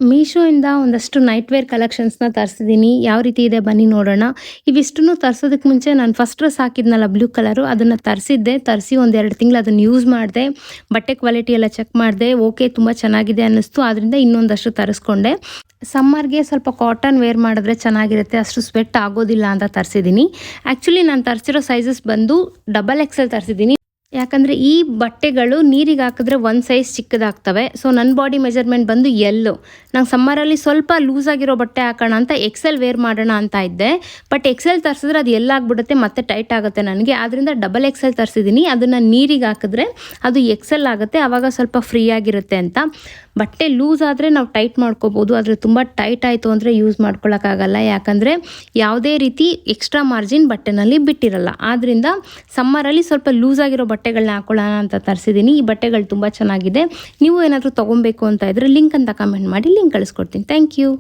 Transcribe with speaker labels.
Speaker 1: ಮೀಶೋಯಿಂದ ಒಂದಷ್ಟು night wear ಕಲೆಕ್ಷನ್ಸ್‌ನ ತರಿಸಿದ್ದೀನಿ. ಯಾವ ರೀತಿ ಇದೆ ಬನ್ನಿ ನೋಡೋಣ. ಇವಿಷ್ಟನ್ನು ತರಿಸೋದಕ್ಕೆ ಮುಂಚೆ ನಾನು ಫಸ್ಟ್ ಡ್ರೆಸ್ ಹಾಕಿದ್ನಲ್ಲ ಬ್ಲೂ ಕಲರು ಅದನ್ನು ತರಿಸಿದ್ದೆ. ತರಿಸಿ ಒಂದೆರಡು ತಿಂಗಳು ಅದನ್ನು ಯೂಸ್ ಮಾಡಿದೆ. ಬಟ್ಟೆ ಕ್ವಾಲಿಟಿ ಎಲ್ಲ ಚೆಕ್ ಮಾಡಿದೆ. ಓಕೆ, ತುಂಬ ಚೆನ್ನಾಗಿದೆ ಅನ್ನಿಸ್ತು. ಆದ್ದರಿಂದ ಇನ್ನೊಂದಷ್ಟು ತರಿಸ್ಕೊಂಡೆ. ಸಮ್ಮರ್ಗೆ ಸ್ವಲ್ಪ ಕಾಟನ್ ವೇರ್ ಮಾಡಿದ್ರೆ ಚೆನ್ನಾಗಿರುತ್ತೆ, ಅಷ್ಟು ಸ್ವೆಟ್ ಆಗೋದಿಲ್ಲ ಅಂತ ತರಿಸಿದ್ದೀನಿ. ಆ್ಯಕ್ಚುಲಿ ನಾನು ತರಿಸಿರೋ ಸೈಜಸ್ ಬಂದು XXL ತರಿಸಿದ್ದೀನಿ. ಯಾಕಂದರೆ ಈ ಬಟ್ಟೆಗಳು ನೀರಿಗೆ ಹಾಕಿದ್ರೆ ಒಂದು ಸೈಜ್ ಚಿಕ್ಕದಾಗ್ತವೆ. ಸೊ ನನ್ನ ಬಾಡಿ ಮೆಜರ್ಮೆಂಟ್ ಬಂದು ಎಲ್ಲು. ನಂಗೆ ಸಮ್ಮರಲ್ಲಿ ಸ್ವಲ್ಪ ಲೂಸ್ ಆಗಿರೋ ಬಟ್ಟೆ ಹಾಕೋಣ ಅಂತ XL ವೇರ್ ಮಾಡೋಣ ಅಂತ ಇದ್ದೆ. ಬಟ್ XL ತರಿಸಿದ್ರೆ ಅದು ಎಲ್ಲಾಗ್ಬಿಡುತ್ತೆ, ಮತ್ತೆ ಟೈಟ್ ಆಗುತ್ತೆ ನನಗೆ. ಆದ್ದರಿಂದ XXL ತರಿಸಿದ್ದೀನಿ. ಅದನ್ನು ನೀರಿಗೆ ಹಾಕಿದ್ರೆ ಅದು XL ಆಗುತ್ತೆ, ಆವಾಗ ಸ್ವಲ್ಪ ಫ್ರೀ ಆಗಿರುತ್ತೆ ಅಂತ. ಬಟ್ಟೆ ಲೂಸ್ ಆದರೆ ನಾವು ಟೈಟ್ ಮಾಡ್ಕೋಬೋದು, ಆದರೆ ತುಂಬ ಟೈಟ್ ಆಯಿತು ಅಂದರೆ ಯೂಸ್ ಮಾಡ್ಕೊಳ್ಳೋಕ್ಕಾಗಲ್ಲ. ಯಾಕಂದರೆ ಯಾವುದೇ ರೀತಿ ಎಕ್ಸ್ಟ್ರಾ ಮಾರ್ಜಿನ್ ಬಟ್ಟೆನಲ್ಲಿ ಬಿಟ್ಟಿರಲ್ಲ. ಆದ್ದರಿಂದ ಸಮ್ಮರಲ್ಲಿ ಸ್ವಲ್ಪ ಲೂಸ್ ಆಗಿರೋ ಬಟ್ಟೆಗಳನ್ನ ಹಾಕೊಳ್ಳೋಣ ಅಂತ ತರಿಸಿದ್ದೀನಿ. ಈ ಬಟ್ಟೆಗಳು ತುಂಬ ಚೆನ್ನಾಗಿದೆ. ನೀವು ಏನಾದರೂ ತೊಗೊಬೇಕು ಅಂತ ಇದ್ದರೆ ಲಿಂಕ್ ಅಂತ ಕಮೆಂಟ್ ಮಾಡಿ, ಲಿಂಕ್ ಕಳಿಸ್ಕೊಡ್ತೀನಿ. Thank you.